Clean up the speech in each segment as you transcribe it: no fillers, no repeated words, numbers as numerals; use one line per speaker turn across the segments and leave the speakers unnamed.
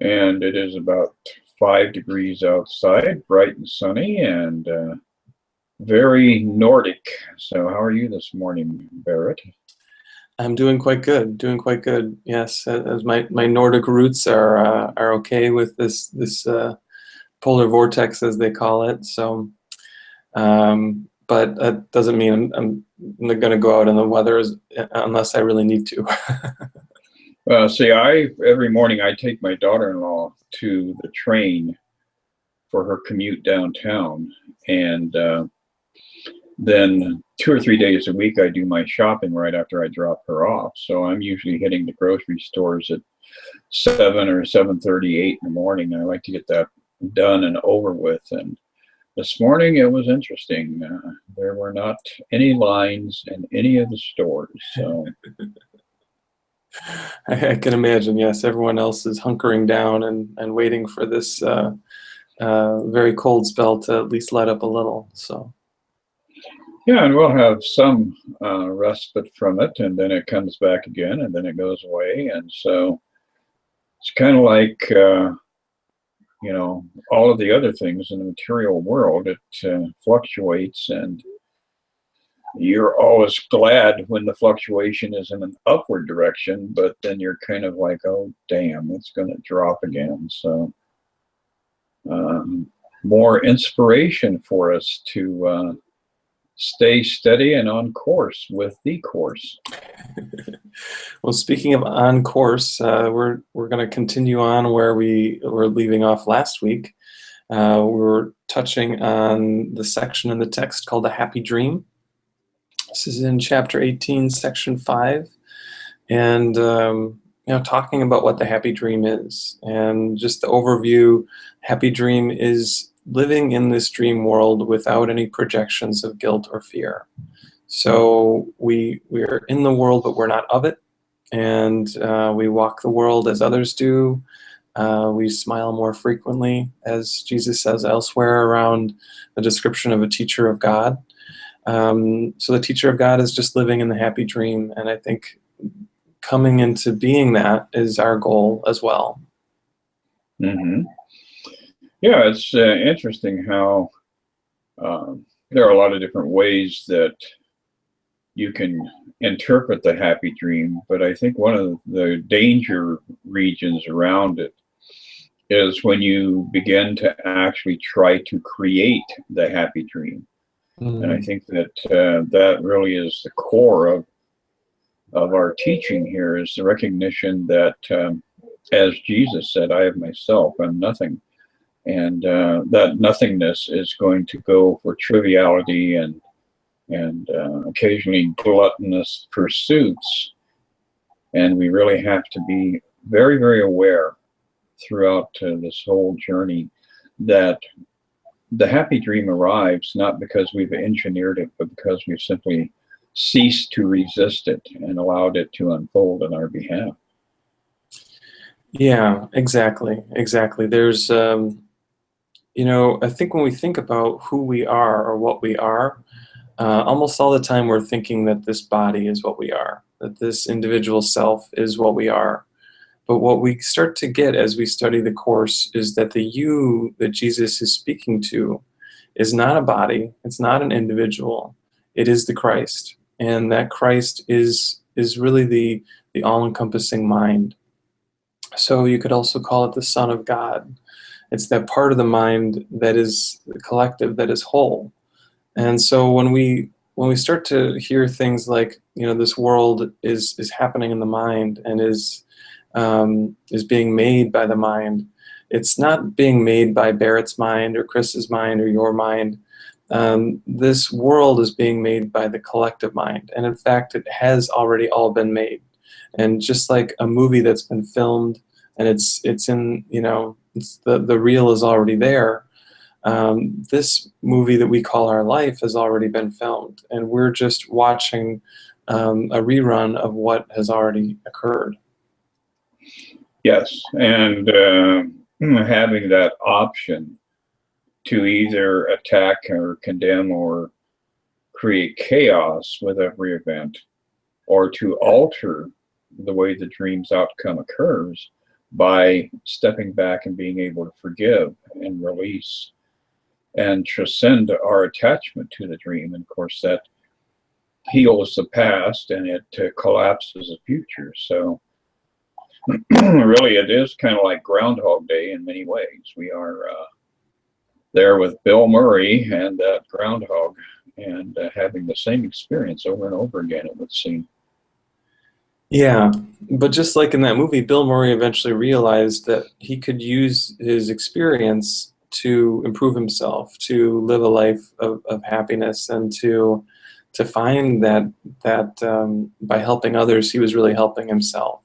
and it is about 5 degrees outside, bright and sunny, and very Nordic. So, how are you this morning, Barrett?
I'm doing quite good. Doing quite good. Yes, as my Nordic roots are okay with this polar vortex as they call it. So, but that doesn't mean I'm not going to go out in the weather unless I really need to.
See, every morning I take my daughter-in-law to the train for her commute downtown, and then 2 or 3 days a week I do my shopping right after I drop her off. So I'm usually hitting the grocery stores at 7 or 7:38 in the morning. I like to get that done and over with. And this morning it was interesting. There were not any lines in any of the stores. So
I can imagine. Yes, everyone else is hunkering down and waiting for this very cold spell to at least let up a little. So.
yeah, and we'll have some respite from it, and then it comes back again, and then it goes away. And so it's kind of like, all of the other things in the material world. It fluctuates, and you're always glad when the fluctuation is in an upward direction, but then you're kind of like, oh, damn, it's going to drop again. So more inspiration for us to stay steady and on course with the course.
Well, speaking of on course, we're going to continue on where we were leaving off last week. We were touching on the section in the text called the Happy Dream. This is in chapter 18, section 5, and talking about what the happy dream is, and just the overview. Happy dream is living in this dream world without any projections of guilt or fear. So we're in the world, but we're not of it, and we walk the world as others do. We smile more frequently, as Jesus says elsewhere around the description of a teacher of God. So the teacher of God is just living in the happy dream, and I think coming into being that is our goal as well.
Mm-hmm. Yeah, it's interesting how there are a lot of different ways that you can interpret the happy dream, but I think one of the danger regions around it is when you begin to actually try to create the happy dream. And I think that that really is the core of our teaching here, is the recognition that, as Jesus said, I have myself, I'm nothing. And that nothingness is going to go for triviality and occasionally gluttonous pursuits. And we really have to be very, very aware throughout this whole journey that the happy dream arrives not because we've engineered it, but because we've simply ceased to resist it and allowed it to unfold on our behalf.
Yeah, exactly. There's, I think when we think about who we are or what we are, almost all the time we're thinking that this body is what we are, that this individual self is what we are. But what we start to get as we study the Course is that the you that Jesus is speaking to is not a body, it's not an individual, it is the Christ. And that Christ is really the all-encompassing mind. So you could also call it the Son of God. It's that part of the mind that is the collective, that is whole. And so when we start to hear things like, this world is happening in the mind and is being made by the mind, it's not being made by Barrett's mind or Chris's mind or your mind. This world is being made by the collective mind. And in fact, it has already all been made. And just like a movie that's been filmed and it's in, it's the reel is already there. This movie that we call our life has already been filmed, and we're just watching a rerun of what has already occurred.
Yes, and having that option to either attack or condemn or create chaos with every event, or to alter the way the dream's outcome occurs, by stepping back and being able to forgive and release and transcend our attachment to the dream. And of course, that heals the past and it collapses the future. So really, it is kind of like Groundhog Day in many ways. We are there with Bill Murray and that groundhog and having the same experience over and over again, it would seem.
Yeah, but just like in that movie, Bill Murray eventually realized that he could use his experience to improve himself, to live a life of happiness, and to find that by helping others, he was really helping himself.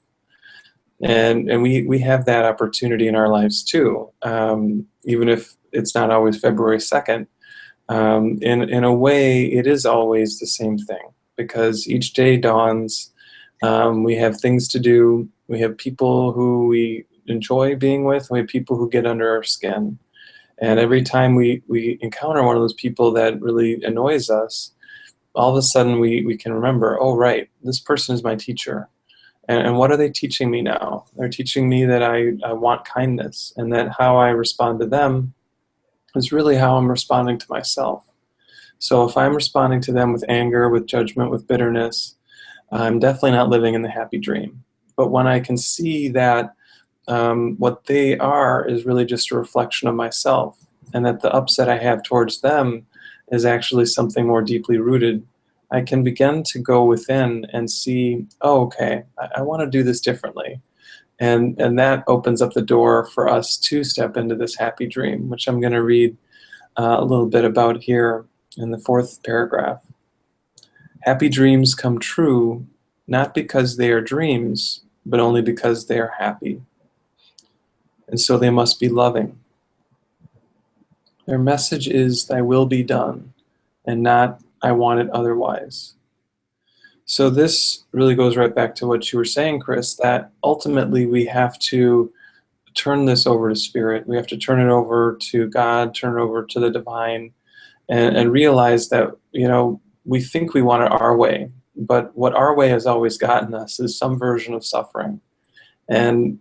And we have that opportunity in our lives too, even if it's not always February 2nd. In a way, it is always the same thing, because each day dawns. We have things to do. We have people who we enjoy being with. We have people who get under our skin. And every time we encounter one of those people that really annoys us, all of a sudden we can remember, oh, right, this person is my teacher. And what are they teaching me now? They're teaching me that I want kindness, and that how I respond to them is really how I'm responding to myself. So if I'm responding to them with anger, with judgment, with bitterness, I'm definitely not living in the happy dream. But when I can see that what they are is really just a reflection of myself, and that the upset I have towards them is actually something more deeply rooted, I can begin to go within and see, oh, okay, I want to do this differently. And that opens up the door for us to step into this happy dream, which I'm going to read a little bit about here in the 4th paragraph. Happy dreams come true, not because they are dreams, but only because they are happy. And so they must be loving. Their message is, thy will be done, and not, I want it otherwise. So this really goes right back to what you were saying, Chris, that ultimately we have to turn this over to Spirit. We have to turn it over to God, turn it over to the divine, and realize that, we think we want it our way, but what our way has always gotten us is some version of suffering. And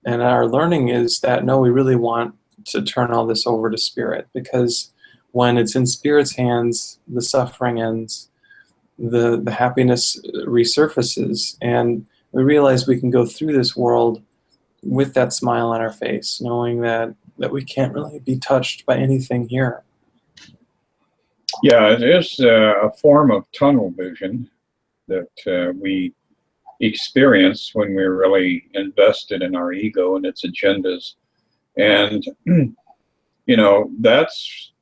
our learning is that, no, we really want to turn all this over to Spirit, because when it's in Spirit's hands, the suffering ends, the happiness resurfaces, and we realize we can go through this world with that smile on our face, knowing that we can't really be touched by anything here.
Yeah, it is a form of tunnel vision that we experience when we're really invested in our ego and its agendas. And, that's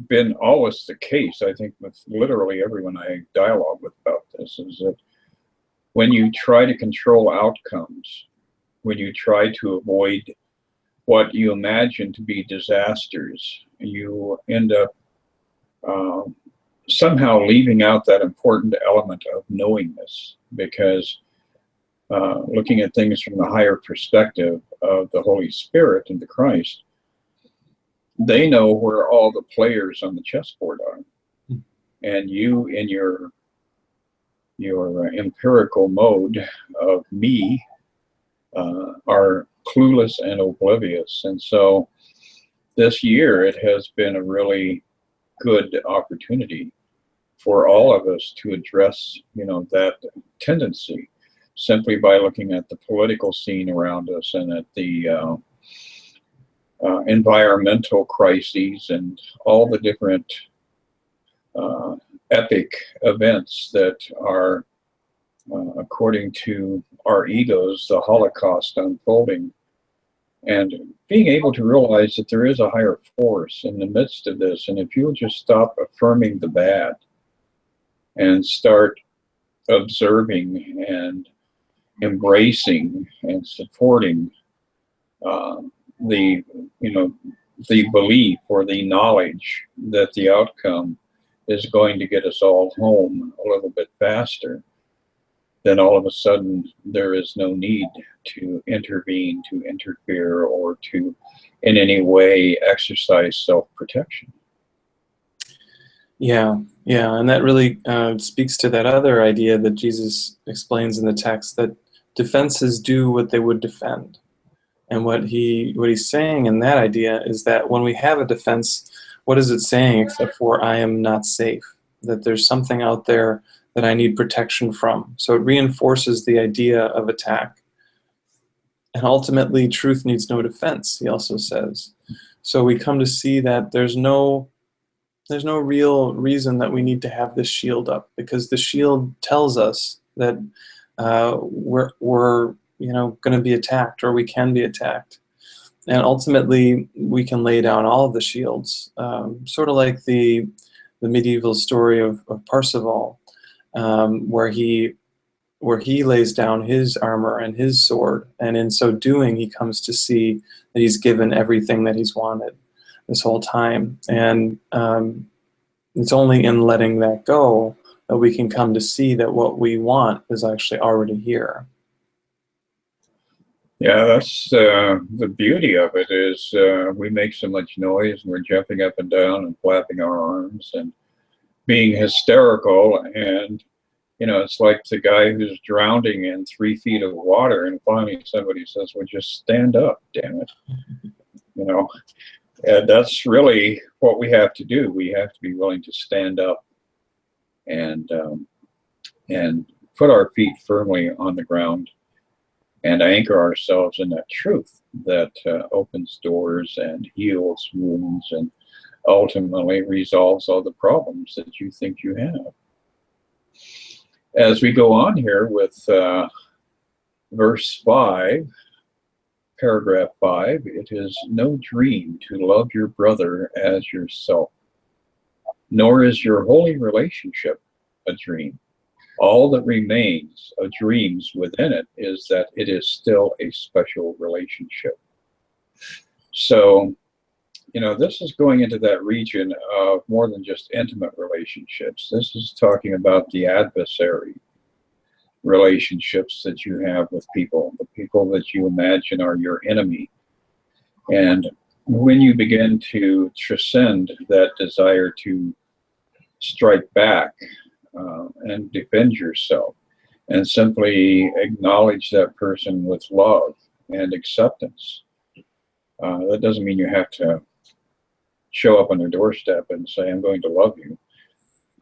been always the case, I think, with literally everyone I dialogue with about this, is that when you try to control outcomes, when you try to avoid what you imagine to be disasters, you end up somehow leaving out that important element of knowingness, because looking at things from the higher perspective of the Holy Spirit and the Christ, they know where all the players on the chessboard are. And you, in your empirical mode of me, are clueless and oblivious. And so this year, it has been a really good opportunity for all of us to address, that tendency, simply by looking at the political scene around us and at the environmental crises and all the different epic events that are, according to our egos, the Holocaust unfolding. And being able to realize that there is a higher force in the midst of this. And if you'll just stop affirming the bad and start observing and embracing and supporting the belief or the knowledge that the outcome is going to get us all home a little bit faster, then all of a sudden there is no need to intervene, to interfere, or to in any way exercise self-protection.
Yeah, and that really speaks to that other idea that Jesus explains in the text, that defenses do what they would defend. And what he's saying in that idea is that when we have a defense, what is it saying except for I am not safe? That there's something out there that I need protection from. So it reinforces the idea of attack. And ultimately, truth needs no defense, he also says. So we come to see that there's no real reason that we need to have this shield up, because the shield tells us that we're going to be attacked, or we can be attacked. And ultimately, we can lay down all of the shields, sort of like the medieval story of Parsifal, where he lays down his armor and his sword, and in so doing, he comes to see that he's given everything that he's wanted this whole time. And it's only in letting that go that we can come to see that what we want is actually already here.
Yeah, that's the beauty of it is we make so much noise and we're jumping up and down and flapping our arms and being hysterical. And, it's like the guy who's drowning in 3 feet of water, and finally somebody says, well, just stand up, damn it. And that's really what we have to do. We have to be willing to stand up and put our feet firmly on the ground and anchor ourselves in that truth that opens doors and heals wounds and ultimately resolves all the problems that you think you have. As we go on here with verse 5, paragraph 5, it is no dream to love your brother as yourself, nor is your holy relationship a dream. All that remains of dreams within it is that it is still a special relationship. So, this is going into that region of more than just intimate relationships. This is talking about the adversary relationships that you have with people, the people that you imagine are your enemy. And when you begin to transcend that desire to strike back and defend yourself, and simply acknowledge that person with love and acceptance, that doesn't mean you have to show up on their doorstep and say, I'm going to love you.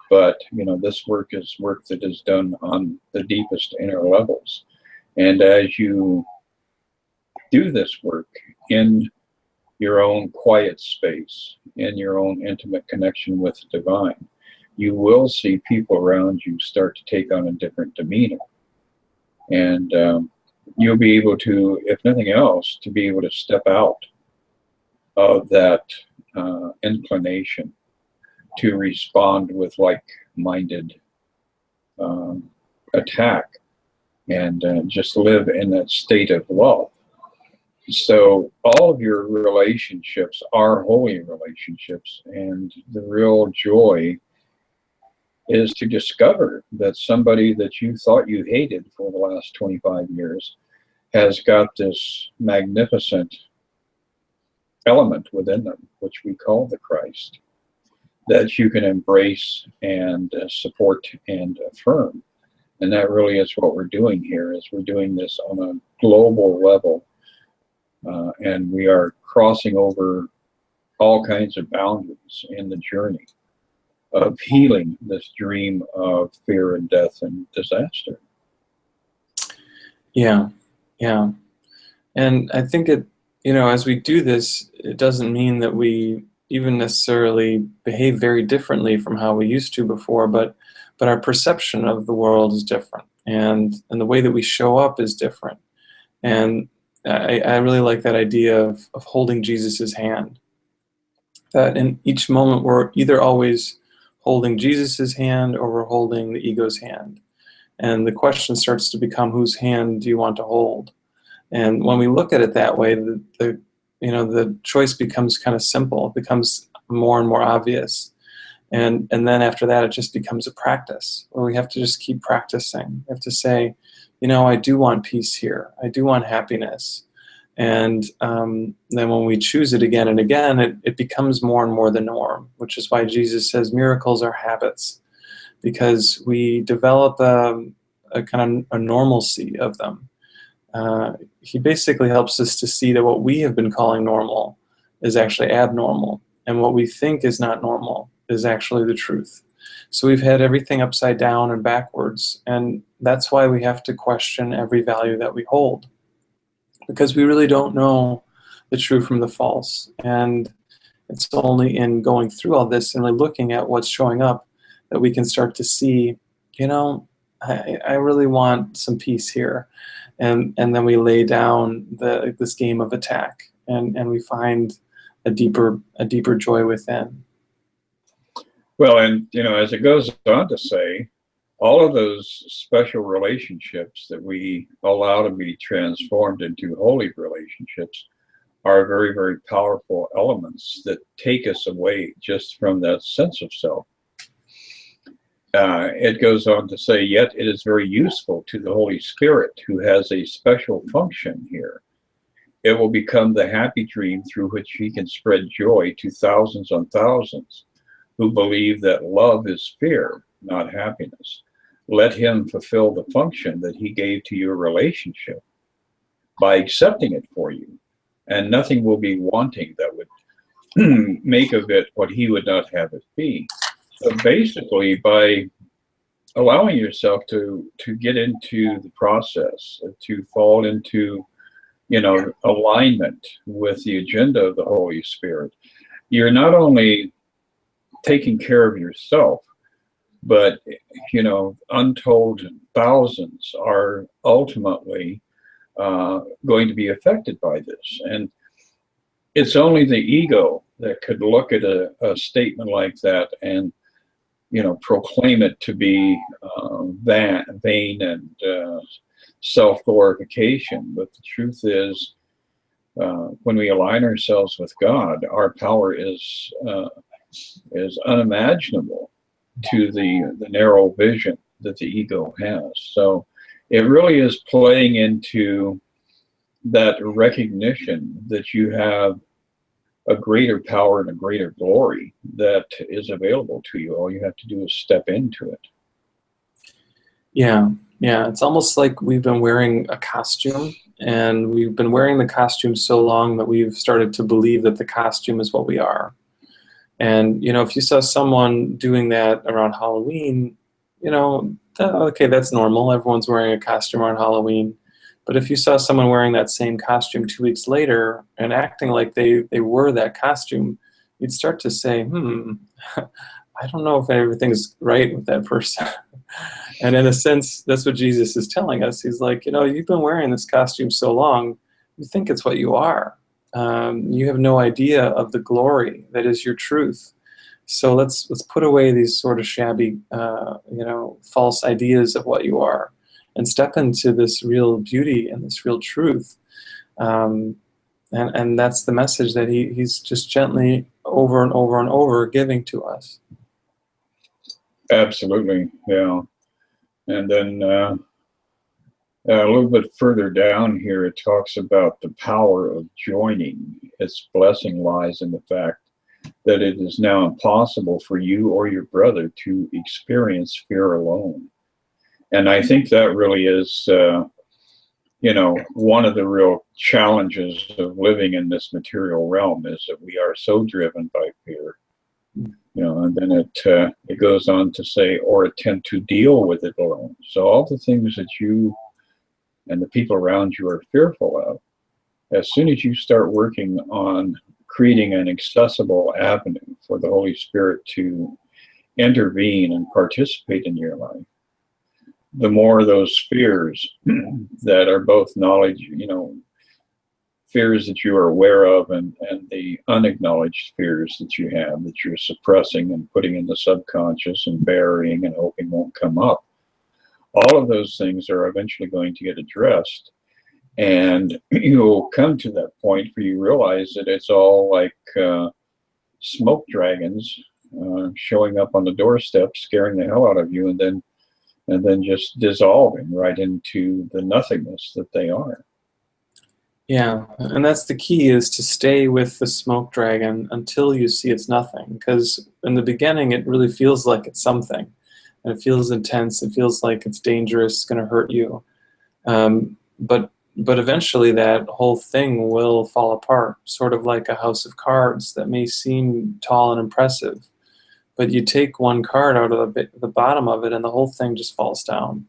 But, this work is work that is done on the deepest inner levels. And as you do this work in your own quiet space, in your own intimate connection with the divine, you will see people around you start to take on a different demeanor. And you'll be able to, if nothing else, to be able to step out of that inclination to respond with like-minded attack and just live in that state of love. So all of your relationships are holy relationships, and the real joy is to discover that somebody that you thought you hated for the last 25 years has got this magnificent element within them, which we call the Christ, that you can embrace and support and affirm. And that really is what we're doing here, is we're doing this on a global level. And we are crossing over all kinds of boundaries in the journey of healing this dream of fear and death and disaster.
Yeah. And I think as we do this, it doesn't mean that we even necessarily behave very differently from how we used to before, but our perception of the world is different, and the way that we show up is different. And I really like that idea of holding Jesus's hand. That in each moment we're either always holding Jesus's hand or we're holding the ego's hand. And the question starts to become, whose hand do you want to hold? And when we look at it that way, the choice becomes kind of simple. It becomes more and more obvious. And then after that, it just becomes a practice where we have to just keep practicing. We have to say, I do want peace here. I do want happiness. And then when we choose it again and again, it becomes more and more the norm, which is why Jesus says miracles are habits, because we develop a kind of a normalcy of them. he basically helps us to see that what we have been calling normal is actually abnormal, and what we think is not normal is actually the truth. So we've had everything upside down and backwards, and that's why we have to question every value that we hold, because we really don't know the true from the false. And it's only in going through all this and really looking at what's showing up that we can start to see, I really want some peace here. And then we lay down this game of attack, and we find a deeper joy within.
Well, and as it goes on to say, all of those special relationships that we allow to be transformed into holy relationships are very, very powerful elements that take us away just from that sense of self. It goes on to say, yet it is very useful to the Holy Spirit, who has a special function here. It will become the happy dream through which he can spread joy to thousands on thousands who believe that love is fear, not happiness. Let him fulfill the function that he gave to your relationship by accepting it for you, and nothing will be wanting that would make of it what he would not have it be. So basically, by allowing yourself to get into the process, to fall into alignment with the agenda of the Holy Spirit, you're not only taking care of yourself, but untold thousands are ultimately going to be affected by this. And it's only the ego that could look at a statement like that and proclaim it to be vain and self-glorification. But the truth is, when we align ourselves with God, our power is unimaginable to the narrow vision that the ego has. So it really is playing into that recognition that you have a greater power and a greater glory that is available to you. All you have to do is step into it.
Yeah. It's almost like we've been wearing a costume, and we've been wearing the costume so long that we've started to believe that the costume is what we are. And, if you saw someone doing that around Halloween, okay, that's normal. Everyone's wearing a costume around Halloween. But if you saw someone wearing that same costume 2 weeks later and acting like they were that costume, you'd start to say, I don't know if everything's right with that person. And in a sense, that's what Jesus is telling us. He's like, you've been wearing this costume so long, you think it's what you are. You have no idea of the glory that is your truth. So let's put away these sort of shabby, false ideas of what you are, and step into this real beauty and this real truth. And that's the message that he's just gently over and over and over giving to us.
Absolutely, yeah. And then a little bit further down here, it talks about the power of joining. Its blessing lies in the fact that it is now impossible for you or your brother to experience fear alone. And I think that really is, one of the real challenges of living in this material realm, is that we are so driven by fear. And then it goes on to say, or attempt to deal with it alone. So all the things that you and the people around you are fearful of, as soon as you start working on creating an accessible avenue for the Holy Spirit to intervene and participate in your life, the more those fears that are both knowledge, fears that you are aware of, and the unacknowledged fears that you have that you're suppressing and putting in the subconscious and burying and hoping won't come up. All of those things are eventually going to get addressed, and you'll come to that point where you realize that it's all like smoke dragons showing up on the doorstep, scaring the hell out of you, and then just dissolving right into the nothingness that they are.
Yeah, and that's the key, is to stay with the smoke dragon until you see it's nothing. Because in the beginning, it really feels like it's something. And it feels intense. It feels like it's dangerous, it's going to hurt you. But but eventually that whole thing will fall apart, sort of like a house of cards that may seem tall and impressive, but you take one card out of the bottom of it and the whole thing just falls down.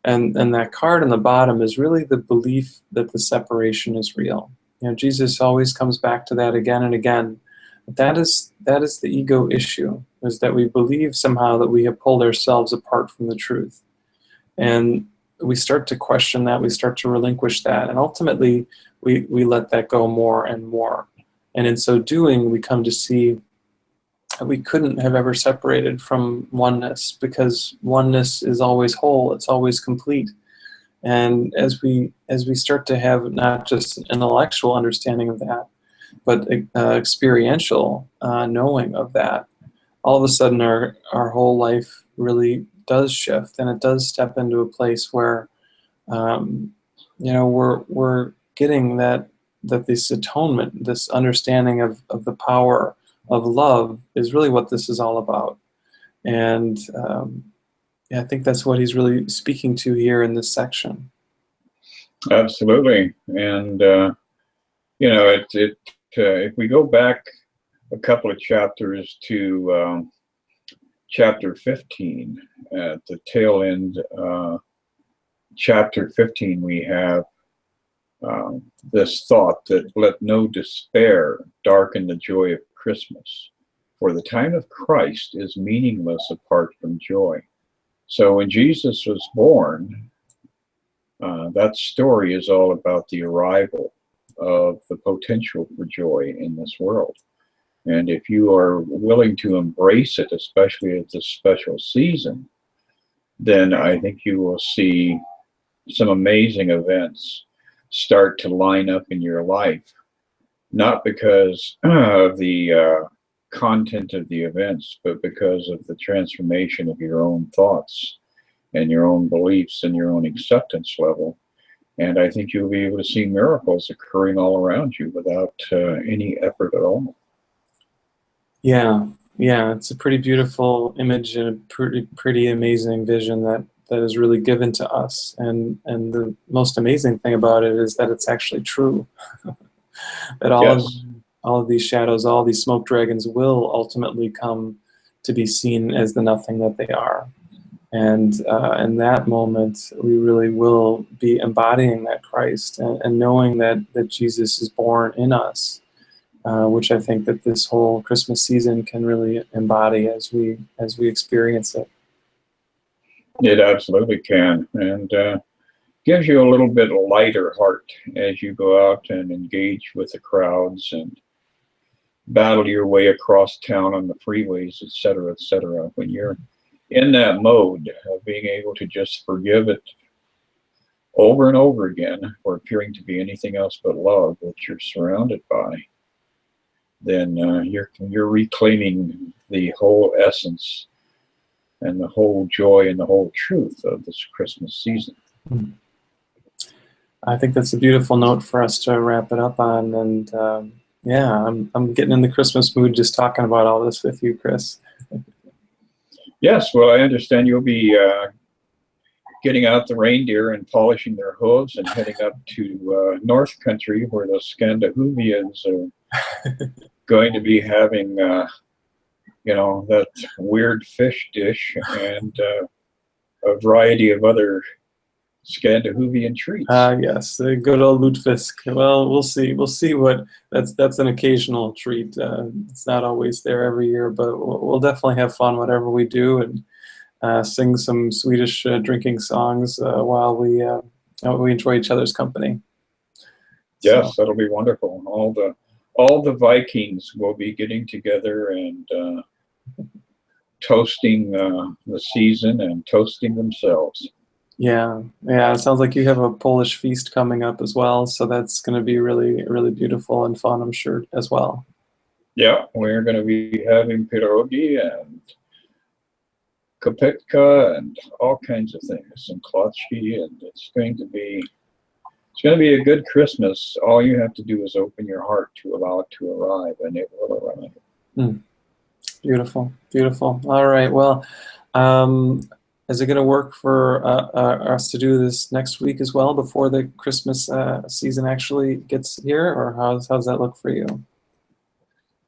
And that card in the bottom is really the belief that the separation is real. Jesus always comes back to that again and again. That is the ego issue, is that we believe somehow that we have pulled ourselves apart from the truth. And we start to question that, we start to relinquish that, and ultimately we let that go more and more. And in so doing, we come to see that we couldn't have ever separated from oneness, because oneness is always whole, it's always complete. And as we start to have not just an intellectual understanding of that, but experiential knowing of that, all of a sudden our whole life really does shift, and it does step into a place where we're getting that this atonement, this understanding of the power of love is really what this is all about. And I think that's what he's really speaking to here in this section.
Absolutely. And if we go back a couple of chapters to chapter 15, at the tail end, chapter 15, we have this thought that let no despair darken the joy of Christmas, for the time of Christ is meaningless apart from joy. So when Jesus was born, that story is all about the arrival of the potential for joy in this world. And if you are willing to embrace it, especially at this special season, then I think you will see some amazing events start to line up in your life, not because of the content of the events, but because of the transformation of your own thoughts and your own beliefs and your own acceptance level. And I think you'll be able to see miracles occurring all around you without any effort at all.
Yeah, it's a pretty beautiful image and a pretty amazing vision that is really given to us. And the most amazing thing about it is that it's actually true. That all of these shadows, all these smoke dragons will ultimately come to be seen as the nothing that they are. And in that moment, we really will be embodying that Christ and knowing that Jesus is born in us, which I think that this whole Christmas season can really embody as we experience it.
It absolutely can, and gives you a little bit lighter heart as you go out and engage with the crowds and battle your way across town on the freeways, et cetera, et cetera. When you're in that mode of being able to just forgive it over and over again for appearing to be anything else but love that you're surrounded by, then you're reclaiming the whole essence and the whole joy and the whole truth of this Christmas season.
I think that's a beautiful note for us to wrap it up on. And I'm getting in the Christmas mood just talking about all this with you, Chris.
Yes, well, I understand you'll be getting out the reindeer and polishing their hooves and heading up to North Country, where the Scandinavians are going to be having, that weird fish dish and a variety of other Scandinavian treats.
Yes, the good old lutefisk. Well, we'll see. We'll see what that's an occasional treat. It's not always there every year, but we'll definitely have fun whatever we do, and sing some Swedish drinking songs while we enjoy each other's company.
Yes, that'll be wonderful. All the Vikings will be getting together and toasting the season and toasting themselves.
Yeah. It sounds like you have a Polish feast coming up as well, so that's going to be really, really beautiful and fun, I'm sure, as well.
Yeah, we're going to be having pierogi and kopitka and all kinds of things, and klatski, and it's going to be a good Christmas. All you have to do is open your heart to allow it to arrive, and it will arrive.
Beautiful, beautiful. All right, well, Is it going to work for us to do this next week as well before the Christmas season actually gets here, or how's that look for you?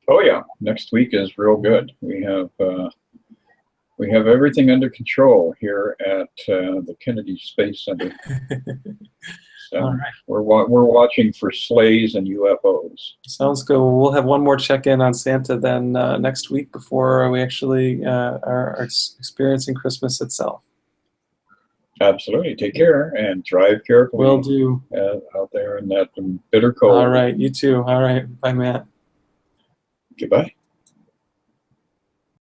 Oh yeah, next week is real good. We have everything under control here at the Kennedy Space Center. So
All right.
we're watching for sleighs and UFOs.
Sounds good. Well, we'll have one more check-in on Santa then next week before we actually are experiencing Christmas itself.
Absolutely. Take care and drive carefully.
Will do.
Out there in that bitter cold.
All right. You too. All right. Bye, Matt.
Goodbye.